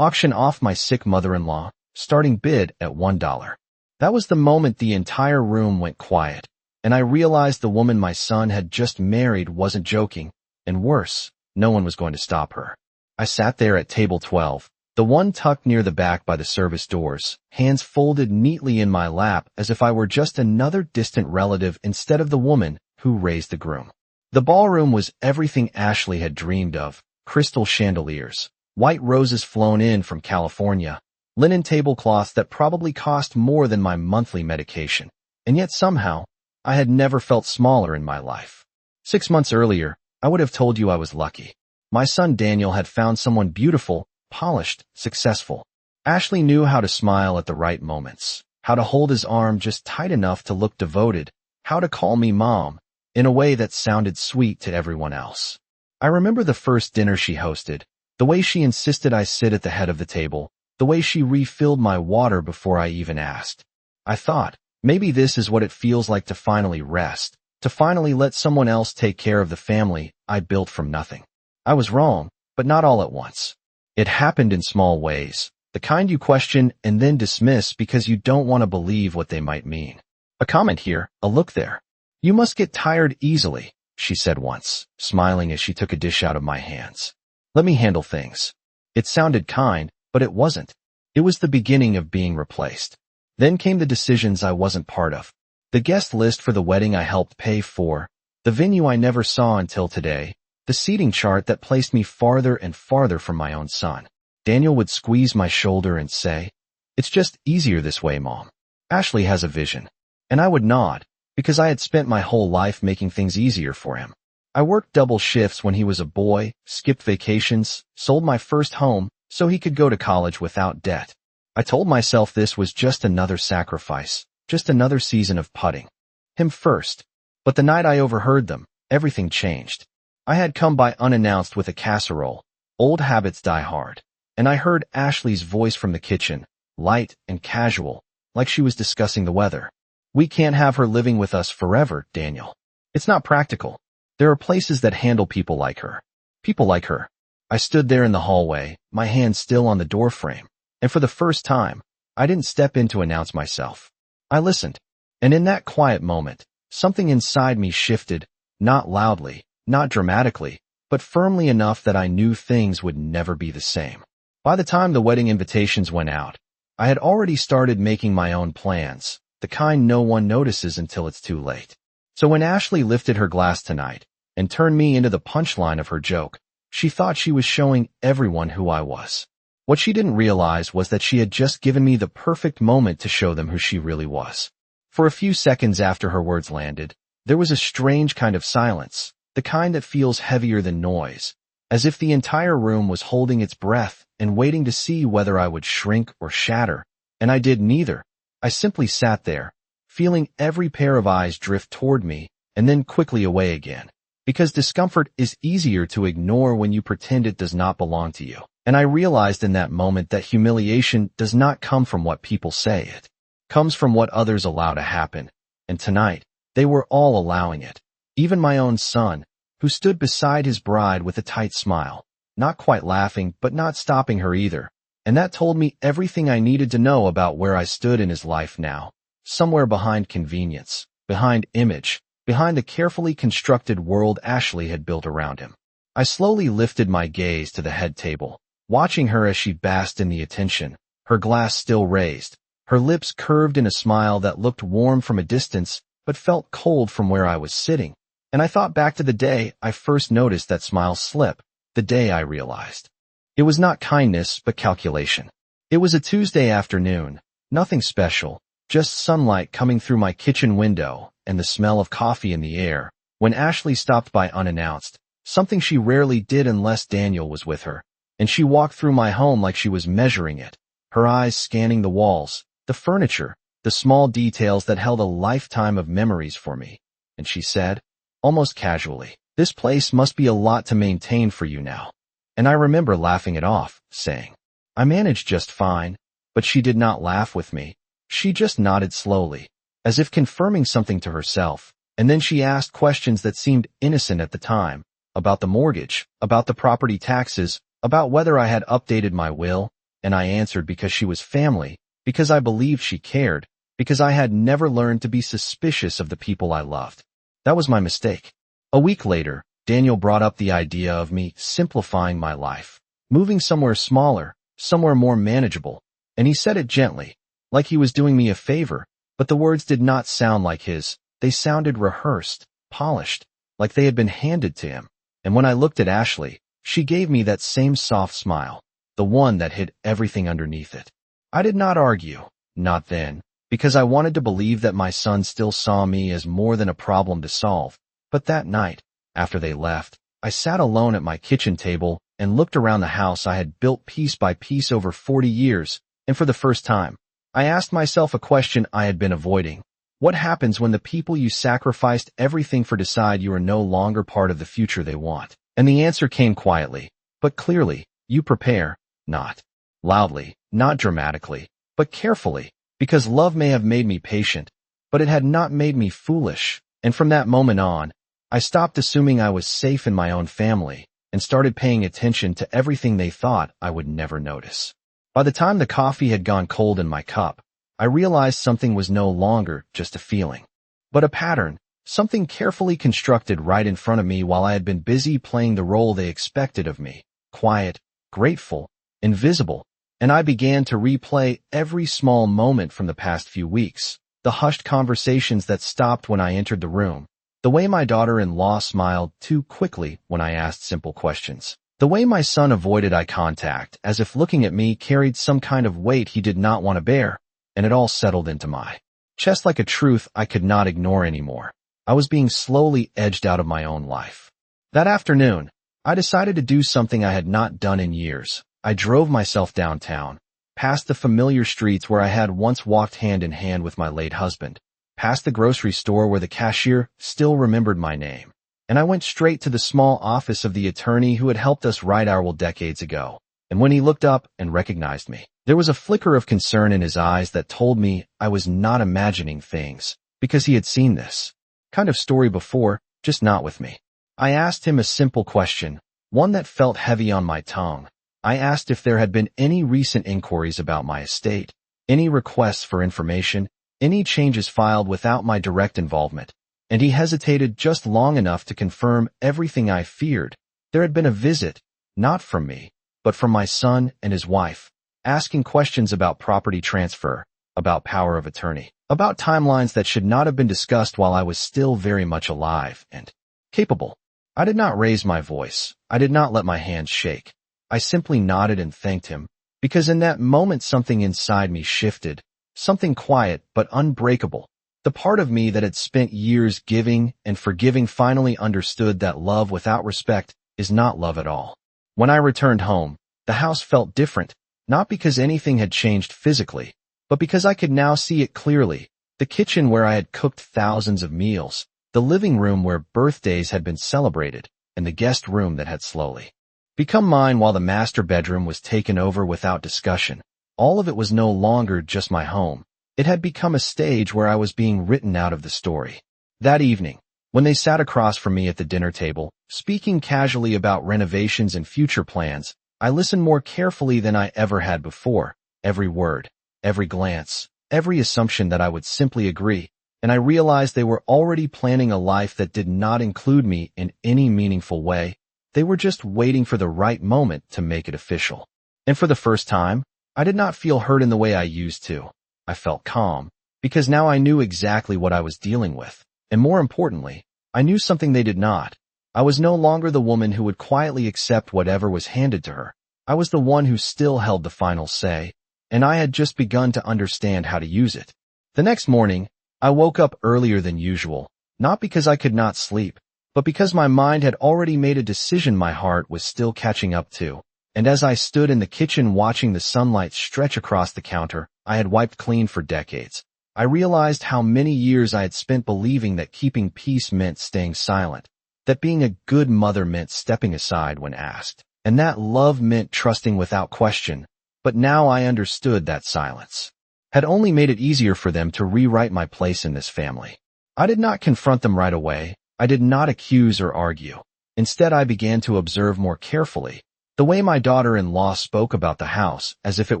Auction off my sick mother-in-law, starting bid at $1. That was the moment the entire room went quiet, and I realized the woman my son had just married wasn't joking, and worse, no one was going to stop her. I sat there at table 12, the one tucked near the back by the service doors, hands folded neatly in my lap as if I were just another distant relative instead of the woman who raised the groom. The ballroom was everything Ashley had dreamed of: crystal chandeliers, white roses flown in from California, linen tablecloths that probably cost more than my monthly medication, and yet somehow, I had never felt smaller in my life. 6 months earlier, I would have told you I was lucky. My son Daniel had found someone beautiful, polished, successful. Ashley knew how to smile at the right moments, how to hold his arm just tight enough to look devoted, how to call me mom, in a way that sounded sweet to everyone else. I remember the first dinner she hosted, the way she insisted I sit at the head of the table, the way she refilled my water before I even asked. I thought, maybe this is what it feels like to finally rest, to finally let someone else take care of the family I built from nothing. I was wrong, but not all at once. It happened in small ways, the kind you question and then dismiss because you don't want to believe what they might mean. A comment here, a look there. You must get tired easily, she said once, smiling as she took a dish out of my hands. Let me handle things. It sounded kind, but it wasn't. It was the beginning of being replaced. Then came the decisions I wasn't part of. The guest list for the wedding I helped pay for, the venue I never saw until today, the seating chart that placed me farther and farther from my own son. Daniel would squeeze my shoulder and say, "It's just easier this way, Mom. Ashley has a vision." And I would nod, because I had spent my whole life making things easier for him. I worked double shifts when he was a boy, skipped vacations, sold my first home so he could go to college without debt. I told myself this was just another sacrifice, just another season of putting him first. But the night I overheard them, everything changed. I had come by unannounced with a casserole. Old habits die hard. And I heard Ashley's voice from the kitchen, light and casual, like she was discussing the weather. "We can't have her living with us forever, Daniel. It's not practical. There are places that handle people like her." People like her. I stood there in the hallway, my hand still on the doorframe, and for the first time, I didn't step in to announce myself. I listened, and in that quiet moment, something inside me shifted, not loudly, not dramatically, but firmly enough that I knew things would never be the same. By the time the wedding invitations went out, I had already started making my own plans, the kind no one notices until it's too late. So when Ashley lifted her glass tonight and turned me into the punchline of her joke, she thought she was showing everyone who I was. What she didn't realize was that she had just given me the perfect moment to show them who she really was. For a few seconds after her words landed, there was a strange kind of silence, the kind that feels heavier than noise, as if the entire room was holding its breath and waiting to see whether I would shrink or shatter, and I did neither. I simply sat there, feeling every pair of eyes drift toward me and then quickly away again, because discomfort is easier to ignore when you pretend it does not belong to you. And I realized in that moment that humiliation does not come from what people say, it comes from what others allow to happen, and tonight, they were all allowing it. Even my own son, who stood beside his bride with a tight smile, not quite laughing but not stopping her either, and that told me everything I needed to know about where I stood in his life now, somewhere behind convenience, behind image, behind the carefully constructed world Ashley had built around him. I slowly lifted my gaze to the head table, watching her as she basked in the attention, her glass still raised, her lips curved in a smile that looked warm from a distance but felt cold from where I was sitting. And I thought back to the day I first noticed that smile slip, the day I realized. It was not kindness, but calculation. It was a Tuesday afternoon, nothing special, just sunlight coming through my kitchen window and the smell of coffee in the air, when Ashley stopped by unannounced, something she rarely did unless Daniel was with her, and she walked through my home like she was measuring it, her eyes scanning the walls, the furniture, the small details that held a lifetime of memories for me, and she said, almost casually, "This place must be a lot to maintain for you now." And I remember laughing it off, saying, "I managed just fine," but she did not laugh with me. She just nodded slowly, as if confirming something to herself, and then she asked questions that seemed innocent at the time, about the mortgage, about the property taxes, about whether I had updated my will, and I answered because she was family, because I believed she cared, because I had never learned to be suspicious of the people I loved. That was my mistake. A week later, Daniel brought up the idea of me simplifying my life, moving somewhere smaller, somewhere more manageable, and he said it gently, like he was doing me a favor, but the words did not sound like his. They sounded rehearsed, polished, like they had been handed to him. And when I looked at Ashley, she gave me that same soft smile, the one that hid everything underneath it. I did not argue, not then, because I wanted to believe that my son still saw me as more than a problem to solve. But that night, after they left, I sat alone at my kitchen table and looked around the house I had built piece by piece over 40 years, and for the first time, I asked myself a question I had been avoiding. What happens when the people you sacrificed everything for decide you are no longer part of the future they want? And the answer came quietly, but clearly. You prepare, not loudly, not dramatically, but carefully, because love may have made me patient, but it had not made me foolish. And from that moment on, I stopped assuming I was safe in my own family and started paying attention to everything they thought I would never notice. By the time the coffee had gone cold in my cup, I realized something was no longer just a feeling, but a pattern, something carefully constructed right in front of me while I had been busy playing the role they expected of me, quiet, grateful, invisible, and I began to replay every small moment from the past few weeks, the hushed conversations that stopped when I entered the room, the way my daughter-in-law smiled too quickly when I asked simple questions, the way my son avoided eye contact as if looking at me carried some kind of weight he did not want to bear, and it all settled into my chest like a truth I could not ignore anymore. I was being slowly edged out of my own life. That afternoon, I decided to do something I had not done in years. I drove myself downtown, past the familiar streets where I had once walked hand in hand with my late husband, past the grocery store where the cashier still remembered my name, and I went straight to the small office of the attorney who had helped us write our will decades ago. And when he looked up and recognized me, there was a flicker of concern in his eyes that told me I was not imagining things, because he had seen this kind of story before, just not with me. I asked him a simple question, one that felt heavy on my tongue. I asked if there had been any recent inquiries about my estate, any requests for information, any changes filed without my direct involvement, and he hesitated just long enough to confirm everything I feared. There had been a visit, not from me, but from my son and his wife, asking questions about property transfer, about power of attorney, about timelines that should not have been discussed while I was still very much alive and capable. I did not raise my voice. I did not let my hands shake. I simply nodded and thanked him, because in that moment something inside me shifted, something quiet but unbreakable. The part of me that had spent years giving and forgiving finally understood that love without respect is not love at all. When I returned home, the house felt different, not because anything had changed physically, but because I could now see it clearly. The kitchen where I had cooked thousands of meals, the living room where birthdays had been celebrated, and the guest room that had slowly become mine while the master bedroom was taken over without discussion. All of it was no longer just my home. It had become a stage where I was being written out of the story. That evening, when they sat across from me at the dinner table, speaking casually about renovations and future plans, I listened more carefully than I ever had before. Every word, every glance, every assumption that I would simply agree, and I realized they were already planning a life that did not include me in any meaningful way. They were just waiting for the right moment to make it official. And for the first time, I did not feel hurt in the way I used to. I felt calm, because now I knew exactly what I was dealing with. And more importantly, I knew something they did not. I was no longer the woman who would quietly accept whatever was handed to her. I was the one who still held the final say, and I had just begun to understand how to use it. The next morning, I woke up earlier than usual, not because I could not sleep, but because my mind had already made a decision my heart was still catching up to. And as I stood in the kitchen watching the sunlight stretch across the counter I had wiped clean for decades, I realized how many years I had spent believing that keeping peace meant staying silent, that being a good mother meant stepping aside when asked, and that love meant trusting without question. But now I understood that silence had only made it easier for them to rewrite my place in this family. I did not confront them right away. I did not accuse or argue. Instead, I began to observe more carefully. The way my daughter-in-law spoke about the house as if it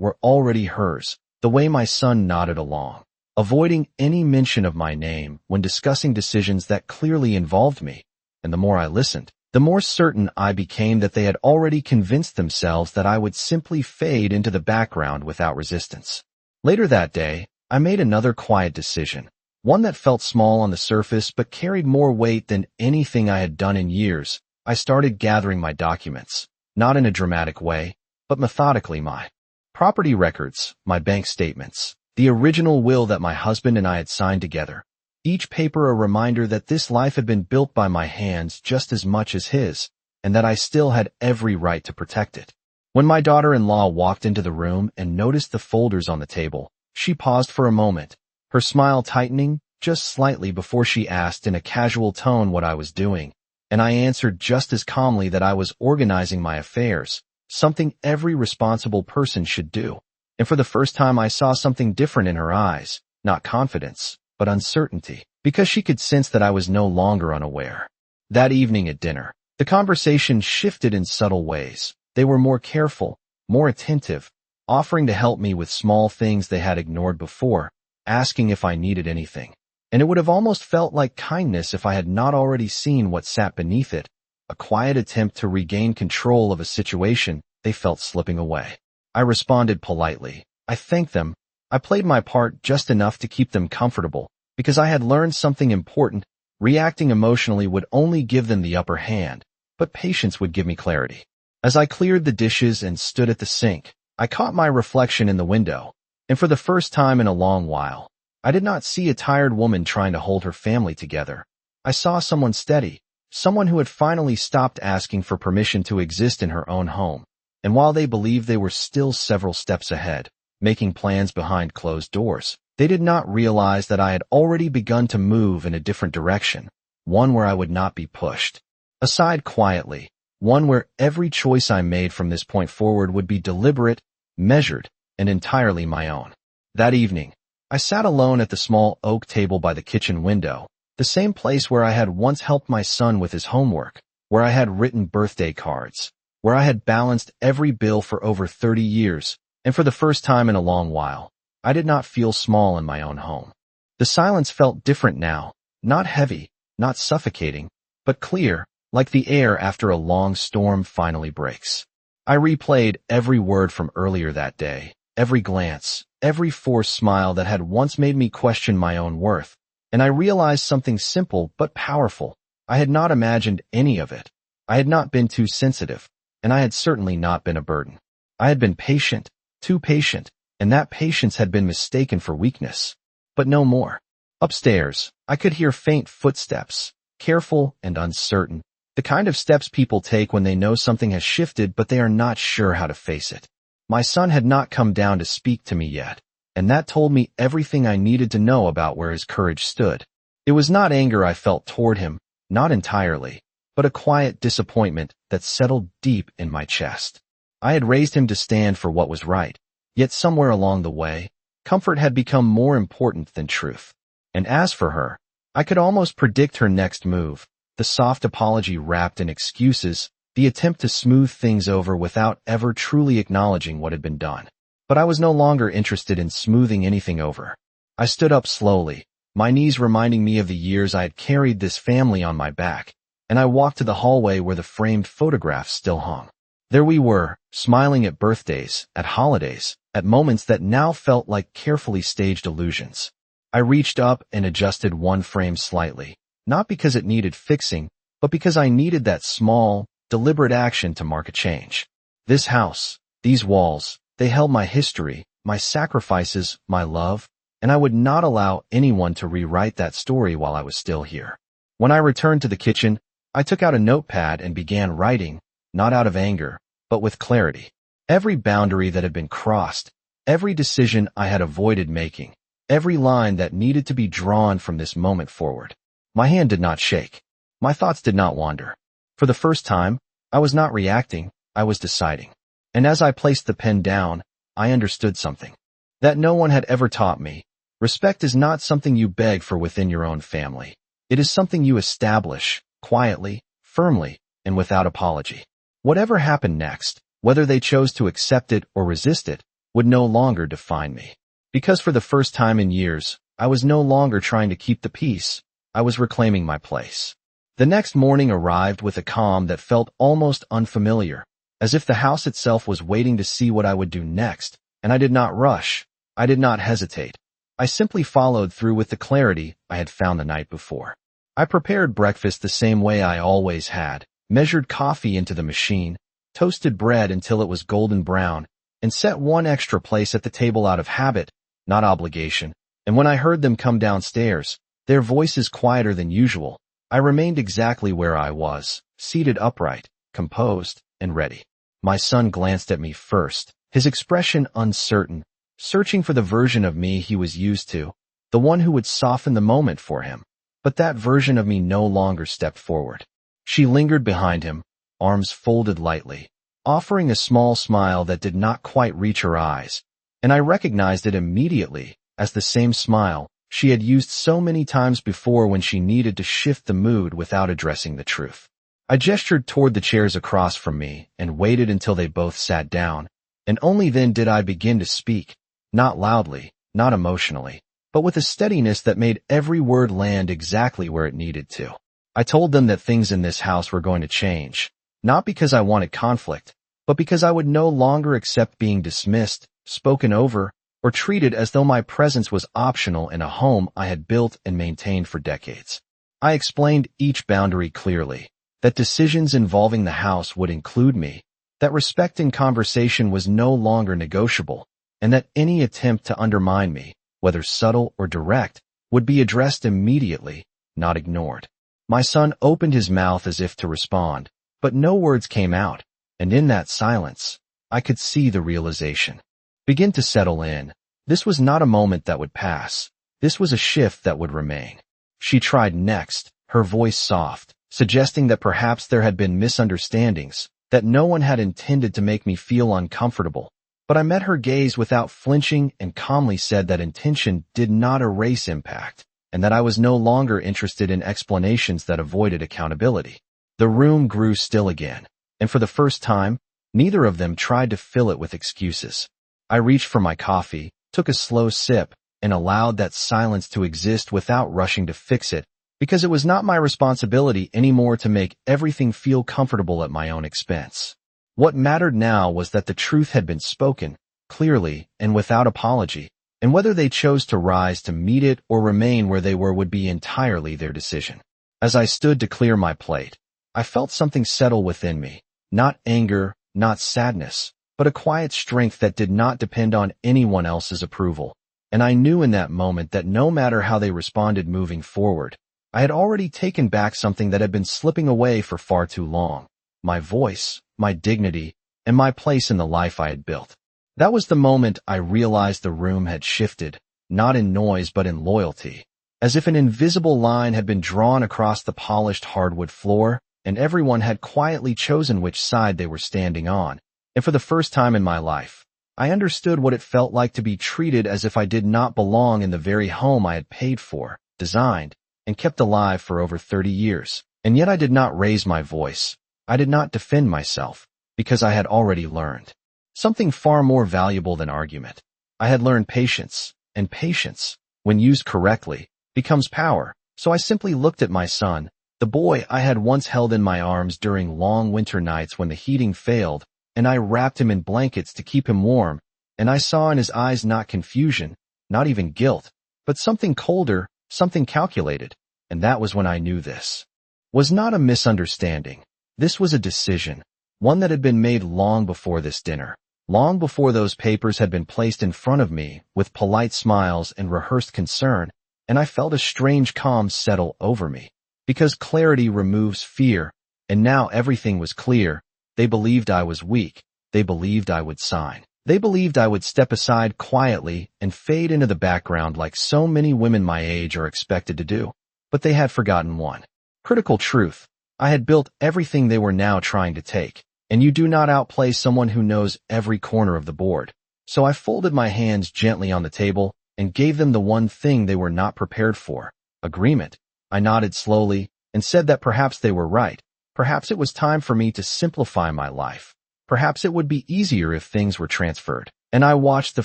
were already hers, the way my son nodded along, avoiding any mention of my name when discussing decisions that clearly involved me. And the more I listened, the more certain I became that they had already convinced themselves that I would simply fade into the background without resistance. Later that day, I made another quiet decision, one that felt small on the surface but carried more weight than anything I had done in years. I started gathering my documents, not in a dramatic way, but methodically. My property records, my bank statements, the original will that my husband and I had signed together. Each paper a reminder that this life had been built by my hands just as much as his, and that I still had every right to protect it. When my daughter-in-law walked into the room and noticed the folders on the table, she paused for a moment, her smile tightening just slightly before she asked in a casual tone what I was doing, and I answered just as calmly that I was organizing my affairs, something every responsible person should do. And for the first time I saw something different in her eyes, not confidence, but uncertainty, because she could sense that I was no longer unaware. That evening at dinner, the conversation shifted in subtle ways. They were more careful, more attentive, offering to help me with small things they had ignored before, asking if I needed anything. And it would have almost felt like kindness if I had not already seen what sat beneath it, a quiet attempt to regain control of a situation they felt slipping away. I responded politely. I thanked them. I played my part just enough to keep them comfortable, because I had learned something important. Reacting emotionally would only give them the upper hand, but patience would give me clarity. As I cleared the dishes and stood at the sink, I caught my reflection in the window, and for the first time in a long while, I did not see a tired woman trying to hold her family together. I saw someone steady, someone who had finally stopped asking for permission to exist in her own home. And while they believed they were still several steps ahead, making plans behind closed doors, they did not realize that I had already begun to move in a different direction, one where I would not be pushed aside quietly, one where every choice I made from this point forward would be deliberate, measured, and entirely my own. That evening, I sat alone at the small oak table by the kitchen window, the same place where I had once helped my son with his homework, where I had written birthday cards, where I had balanced every bill for over 30 years, and for the first time in a long while, I did not feel small in my own home. The silence felt different now, not heavy, not suffocating, but clear, like the air after a long storm finally breaks. I replayed every word from earlier that day, every glance, every forced smile that had once made me question my own worth, and I realized something simple but powerful. I had not imagined any of it. I had not been too sensitive, and I had certainly not been a burden. I had been patient, too patient, and that patience had been mistaken for weakness. But no more. Upstairs, I could hear faint footsteps, careful and uncertain, the kind of steps people take when they know something has shifted but they are not sure how to face it. My son had not come down to speak to me yet, and that told me everything I needed to know about where his courage stood. It was not anger I felt toward him, not entirely, but a quiet disappointment that settled deep in my chest. I had raised him to stand for what was right, yet somewhere along the way, comfort had become more important than truth. And as for her, I could almost predict her next move, the soft apology wrapped in excuses, the attempt to smooth things over without ever truly acknowledging what had been done. But I was no longer interested in smoothing anything over. I stood up slowly, my knees reminding me of the years I had carried this family on my back, and I walked to the hallway where the framed photographs still hung. There we were, smiling at birthdays, at holidays, at moments that now felt like carefully staged illusions. I reached up and adjusted one frame slightly, not because it needed fixing, but because I needed that small, deliberate action to mark a change. This house, these walls, they held my history, my sacrifices, my love, and I would not allow anyone to rewrite that story while I was still here. When I returned to the kitchen, I took out a notepad and began writing, not out of anger, but with clarity. Every boundary that had been crossed, every decision I had avoided making, every line that needed to be drawn from this moment forward. My hand did not shake. My thoughts did not wander. For the first time, I was not reacting, I was deciding. And as I placed the pen down, I understood something that no one had ever taught me. Respect is not something you beg for within your own family. It is something you establish, quietly, firmly, and without apology. Whatever happened next, Whether they chose to accept it or resist it would no longer define me. Because for the first time in years, I was no longer trying to keep the peace. I was reclaiming my place. The next morning arrived with a calm that felt almost unfamiliar, as if the house itself was waiting to see what I would do next, and I did not rush. I did not hesitate. I simply followed through with the clarity I had found the night before. I prepared breakfast the same way I always had, measured coffee into the machine, toasted bread until it was golden brown, and set one extra place at the table out of habit, not obligation. And when I heard them come downstairs, their voices quieter than usual, I remained exactly where I was, seated upright, composed, and ready. My son glanced at me first, his expression uncertain, searching for the version of me he was used to, the one who would soften the moment for him. But that version of me no longer stepped forward. She lingered behind him, arms folded lightly, offering a small smile that did not quite reach her eyes, and I recognized it immediately as the same smile she had used so many times before when she needed to shift the mood without addressing the truth. I gestured toward the chairs across from me and waited until they both sat down, and only then did I begin to speak, not loudly, not emotionally, but with a steadiness that made every word land exactly where it needed to. I told them that things in this house were going to change, not because I wanted conflict, but because I would no longer accept being dismissed, spoken over, or treated as though my presence was optional in a home I had built and maintained for decades. I explained each boundary clearly, that decisions involving the house would include me, that respect in conversation was no longer negotiable, and that any attempt to undermine me, whether subtle or direct, would be addressed immediately, not ignored. My son opened his mouth as if to respond, but no words came out, and in that silence, I could see the realization begin to settle in. This was not a moment that would pass. This was a shift that would remain. She tried next, her voice soft, suggesting that perhaps there had been misunderstandings, that no one had intended to make me feel uncomfortable. But I met her gaze without flinching and calmly said that intention did not erase impact, and that I was no longer interested in explanations that avoided accountability. The room grew still again, and for the first time, neither of them tried to fill it with excuses. I reached for my coffee, took a slow sip, and allowed that silence to exist without rushing to fix it, because it was not my responsibility anymore to make everything feel comfortable at my own expense. What mattered now was that the truth had been spoken, clearly and without apology, and whether they chose to rise to meet it or remain where they were would be entirely their decision. As I stood to clear my plate, I felt something settle within me, not anger, not sadness, but a quiet strength that did not depend on anyone else's approval. And I knew in that moment that no matter how they responded moving forward, I had already taken back something that had been slipping away for far too long. My voice, my dignity, and my place in the life I had built. That was the moment I realized the room had shifted, not in noise but in loyalty, as if an invisible line had been drawn across the polished hardwood floor, and everyone had quietly chosen which side they were standing on. And for the first time in my life, I understood what it felt like to be treated as if I did not belong in the very home I had paid for, designed, and kept alive for over 30 years. And yet I did not raise my voice. I did not defend myself, because I had already learned something far more valuable than argument. I had learned patience, and patience, when used correctly, becomes power. So I simply looked at my son, the boy I had once held in my arms during long winter nights when the heating failed, and I wrapped him in blankets to keep him warm, and I saw in his eyes not confusion, not even guilt, but something colder, something calculated, and that was when I knew this was not a misunderstanding. This was a decision, one that had been made long before this dinner, long before those papers had been placed in front of me with polite smiles and rehearsed concern, and I felt a strange calm settle over me, because clarity removes fear, and now everything was clear. They believed I was weak. They believed I would sign. They believed I would step aside quietly and fade into the background like so many women my age are expected to do. But they had forgotten one critical truth. I had built everything they were now trying to take, and you do not outplay someone who knows every corner of the board. So I folded my hands gently on the table and gave them the one thing they were not prepared for: agreement. I nodded slowly and said that perhaps they were right. Perhaps it was time for me to simplify my life. Perhaps it would be easier if things were transferred. And I watched the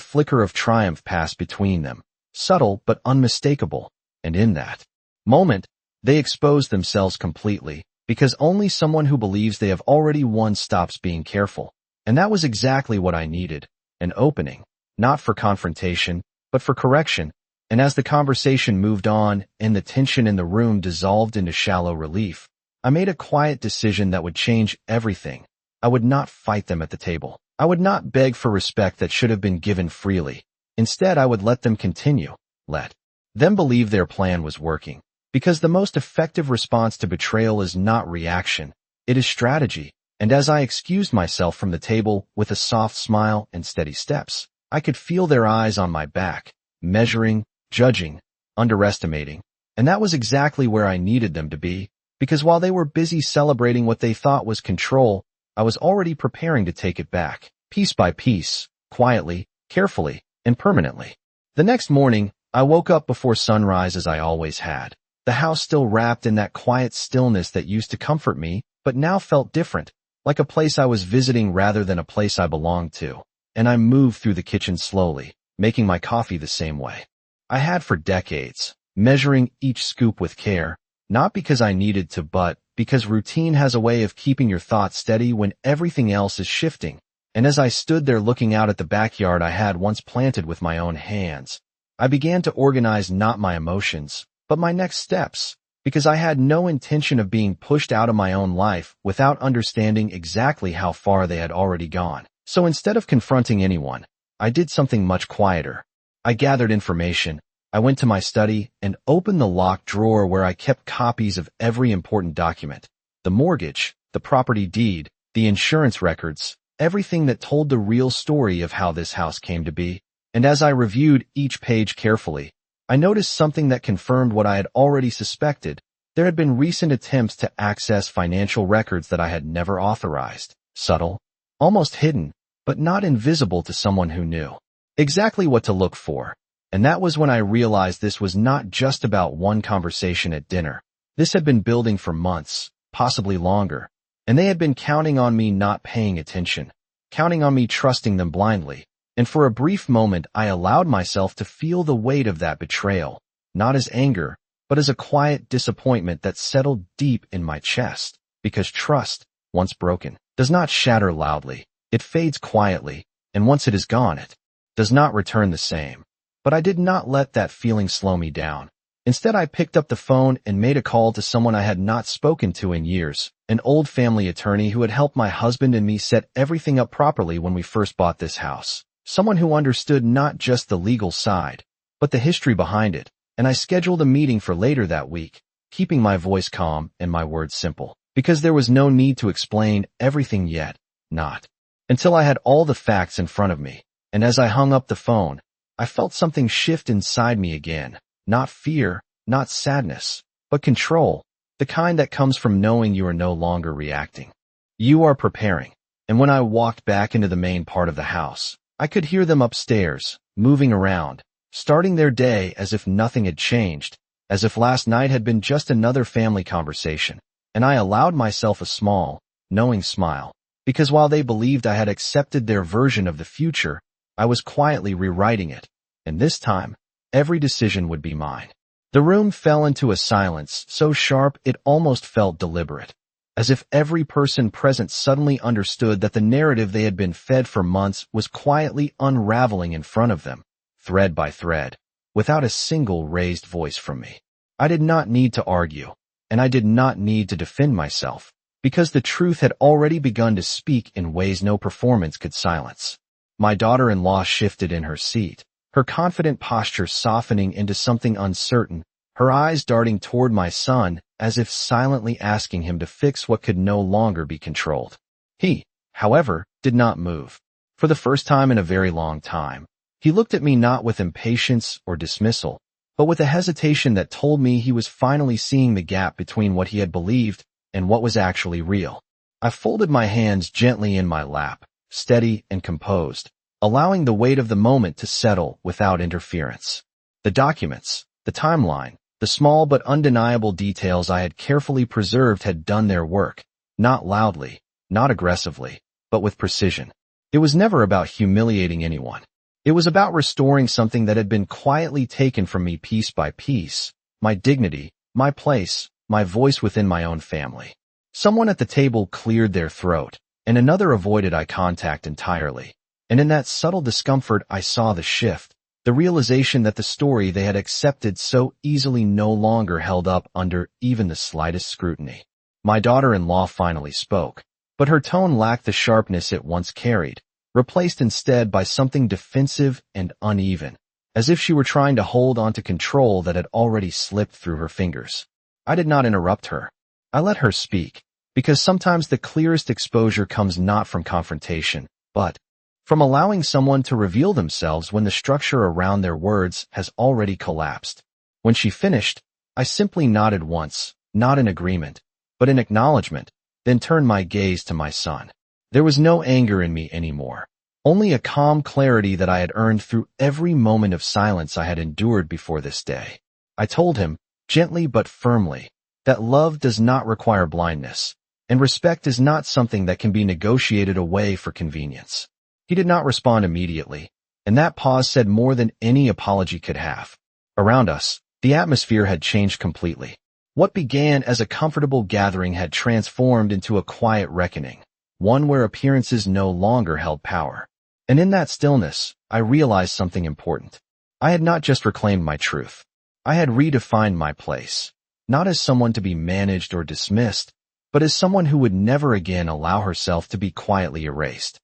flicker of triumph pass between them, subtle but unmistakable. And in that moment, they exposed themselves completely, because only someone who believes they have already won stops being careful. And that was exactly what I needed, an opening, not for confrontation, but for correction. And as the conversation moved on and the tension in the room dissolved into shallow relief, I made a quiet decision that would change everything. I would not fight them at the table. I would not beg for respect that should have been given freely. Instead, I would let them continue. Let them believe their plan was working. Because the most effective response to betrayal is not reaction, it is strategy. And as I excused myself from the table with a soft smile and steady steps, I could feel their eyes on my back, measuring, judging, underestimating. And that was exactly where I needed them to be, because while they were busy celebrating what they thought was control, I was already preparing to take it back, piece by piece, quietly, carefully, and permanently. The next morning, I woke up before sunrise as I always had. The house still wrapped in that quiet stillness that used to comfort me, but now felt different, like a place I was visiting rather than a place I belonged to. And I moved through the kitchen slowly, making my coffee the same way I had for decades, measuring each scoop with care, not because I needed to, but because routine has a way of keeping your thoughts steady when everything else is shifting. And as I stood there looking out at the backyard I had once planted with my own hands, I began to organize not my emotions, but my next steps, because I had no intention of being pushed out of my own life without understanding exactly how far they had already gone. So instead of confronting anyone, I did something much quieter. I gathered information. I went to my study and opened the locked drawer where I kept copies of every important document. The mortgage, the property deed, the insurance records, everything that told the real story of how this house came to be. And as I reviewed each page carefully, I noticed something that confirmed what I had already suspected. There had been recent attempts to access financial records that I had never authorized. Subtle, almost hidden, but not invisible to someone who knew exactly what to look for. And that was when I realized this was not just about one conversation at dinner. This had been building for months, possibly longer, and they had been counting on me not paying attention, counting on me trusting them blindly. And for a brief moment, I allowed myself to feel the weight of that betrayal, not as anger, but as a quiet disappointment that settled deep in my chest. Because trust, once broken, does not shatter loudly. It fades quietly, and once it is gone, it does not return the same. But I did not let that feeling slow me down. Instead, I picked up the phone and made a call to someone I had not spoken to in years, an old family attorney who had helped my husband and me set everything up properly when we first bought this house. Someone who understood not just the legal side, but the history behind it. And I scheduled a meeting for later that week, keeping my voice calm and my words simple, because there was no need to explain everything yet, not until I had all the facts in front of me. And as I hung up the phone, I felt something shift inside me again. Not fear, not sadness, but control, the kind that comes from knowing you are no longer reacting. You are preparing. And when I walked back into the main part of the house, I could hear them upstairs, moving around, starting their day as if nothing had changed, as if last night had been just another family conversation. And I allowed myself a small, knowing smile, because while they believed I had accepted their version of the future, I was quietly rewriting it. And this time, every decision would be mine. The room fell into a silence so sharp it almost felt deliberate, as if every person present suddenly understood that the narrative they had been fed for months was quietly unraveling in front of them, thread by thread, without a single raised voice from me. I did not need to argue, and I did not need to defend myself, because the truth had already begun to speak in ways no performance could silence. My daughter-in-law shifted in her seat, her confident posture softening into something uncertain, her eyes darting toward my son as if silently asking him to fix what could no longer be controlled. He, however, did not move. For the first time in a very long time, he looked at me not with impatience or dismissal, but with a hesitation that told me he was finally seeing the gap between what he had believed and what was actually real. I folded my hands gently in my lap, steady and composed, allowing the weight of the moment to settle without interference. The documents, the timeline, the small but undeniable details I had carefully preserved had done their work, not loudly, not aggressively, but with precision. It was never about humiliating anyone. It was about restoring something that had been quietly taken from me piece by piece: my dignity, my place, my voice within my own family. Someone at the table cleared their throat, and another avoided eye contact entirely. And in that subtle discomfort I saw the shift, the realization that the story they had accepted so easily no longer held up under even the slightest scrutiny. My daughter-in-law finally spoke, but her tone lacked the sharpness it once carried, replaced instead by something defensive and uneven, as if she were trying to hold on to control that had already slipped through her fingers. I did not interrupt her. I let her speak, because sometimes the clearest exposure comes not from confrontation, but from allowing someone to reveal themselves when the structure around their words has already collapsed. When she finished, I simply nodded once, not in agreement, but in acknowledgement, then turned my gaze to my son. There was no anger in me anymore, only a calm clarity that I had earned through every moment of silence I had endured before this day. I told him, gently but firmly, that love does not require blindness, and respect is not something that can be negotiated away for convenience. He did not respond immediately, and that pause said more than any apology could have. Around us, the atmosphere had changed completely. What began as a comfortable gathering had transformed into a quiet reckoning, one where appearances no longer held power. And in that stillness, I realized something important. I had not just reclaimed my truth. I had redefined my place, not as someone to be managed or dismissed, but as someone who would never again allow herself to be quietly erased.